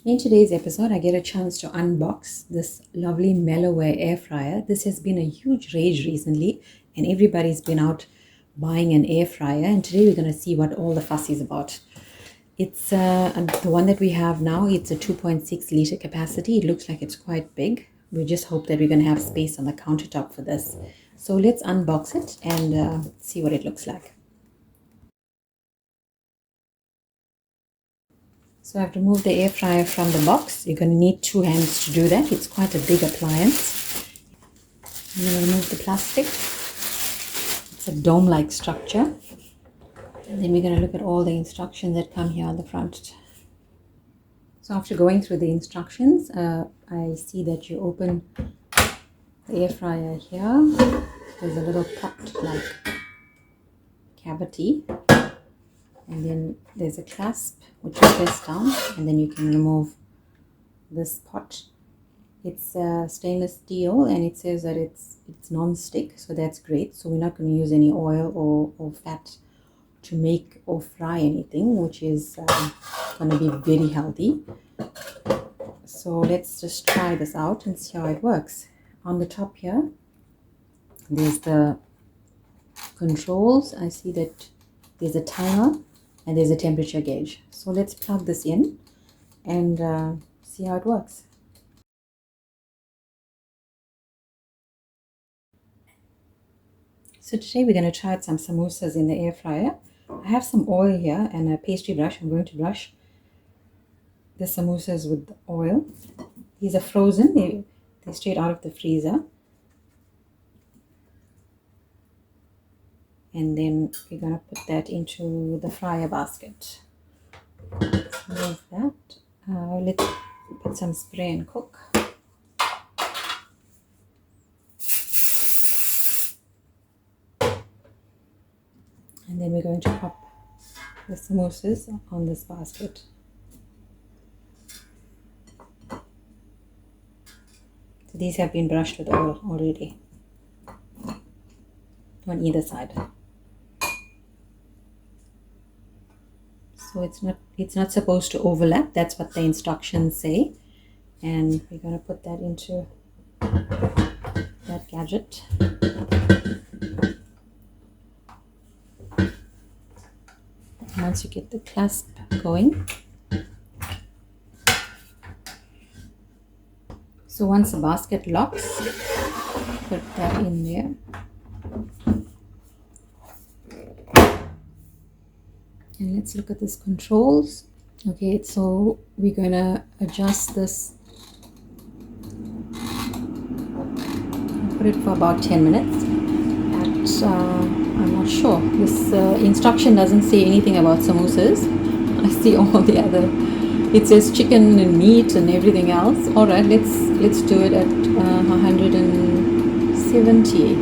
In today's episode, I get a chance to unbox this lovely Mellerware air fryer. This has been a huge rage recently, and everybody's been out buying an air fryer. And today we're going to see what all the fuss is about. It's the one that we have now. It's a 2.6 liter capacity. It looks like it's quite big. We just hope that we're going to have space on the countertop for this. So let's unbox it and see what it looks like. So I've removed the air fryer from the box. You're going to need 2 hands to do that. It's quite a big appliance. I'm going to remove the plastic. It's a dome-like structure. And then we're going to look at all the instructions that come here on the front. So after going through the instructions, I see that you open the air fryer here. There's a little pot-like cavity. And then there's a clasp which you press down, and then you can remove this pot. It's stainless steel, and it says that it's non-stick, so that's great. So we're not going to use any oil or fat to make or fry anything, which is going to be very healthy. So let's just try this out and see how it works. On the top here, there's the controls. I see that there's a timer and there's a temperature gauge. So let's plug this in and see how it works. So today we're going to try out some samosas in the air fryer. I have some oil here and a pastry brush. I'm going to brush the samosas with the oil. These are frozen. They're straight out of the freezer. And then we're going to put that into the fryer basket. Let's move that. Let's put some spray and cook. And then we're going to pop the samosas on this basket. So these have been brushed with oil already on either side. So it's not supposed to overlap. That's what the instructions say. And we're going to put that into that gadget. Once you get the clasp going. So once the basket locks, put that in there. And let's look at this controls. Okay, so we're going to adjust this. Put it for about 10 minutes. I'm not sure. This instruction doesn't say anything about samosas. I see all the other. It says chicken and meat and everything else. All right, let's do it at 170.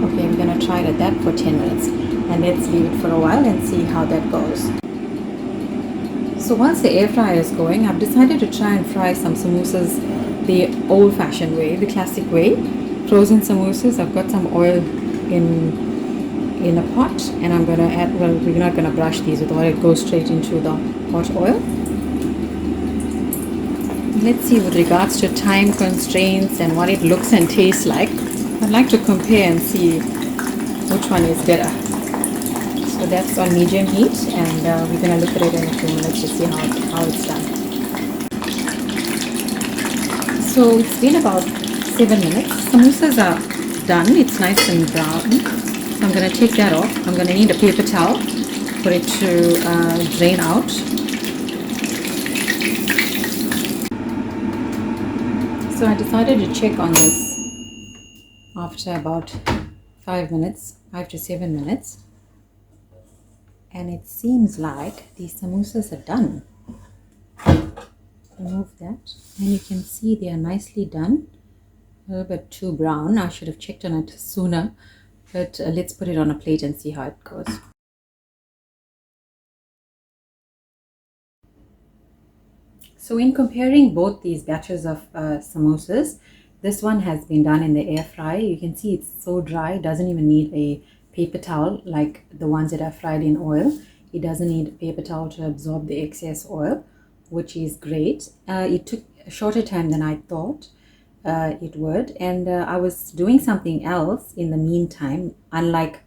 Okay, we're going to try it at that for 10 minutes. And let's leave it for a while and see how that goes. So once the air fryer is going, I've decided to try and fry some samosas the old-fashioned way, the classic way. Frozen samosas. I've got some oil in a pot, and I'm going to add, well, we're not going to brush these with oil. It goes straight into the hot oil. Let's see, with regards to time constraints and what it looks and tastes like, I'd like to compare and see which one is better. So that's on medium heat, and we're going to look at it in a few minutes to see how it's done. So it's been about 7 minutes. Samosas are done. It's nice and brown. So I'm going to take that off. I'm going to need a paper towel for it to drain out. So I decided to check on this after about 5 to 7 minutes. And it seems like these samosas are done. Remove that, and you can see they are nicely done. A little bit too brown. I should have checked on it sooner, but let's put it on a plate and see how it goes. So in comparing both these batches of samosas, this one has been done in the air fryer. You can see it's so dry, it doesn't even need a paper towel like the ones that are fried in oil. It doesn't need a paper towel to absorb the excess oil. which is great. It took a shorter time than I thought it would, and I was doing something else in the meantime. Unlike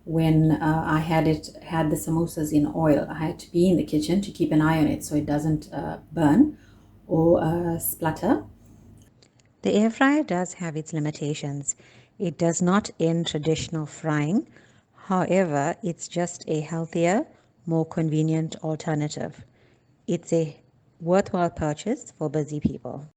when I had the samosas in oil, I had to be in the kitchen to keep an eye on it so it doesn't burn or splutter. The air fryer does have its limitations. It does not end traditional frying. However, it's just a healthier, more convenient alternative. It's a worthwhile purchase for busy people.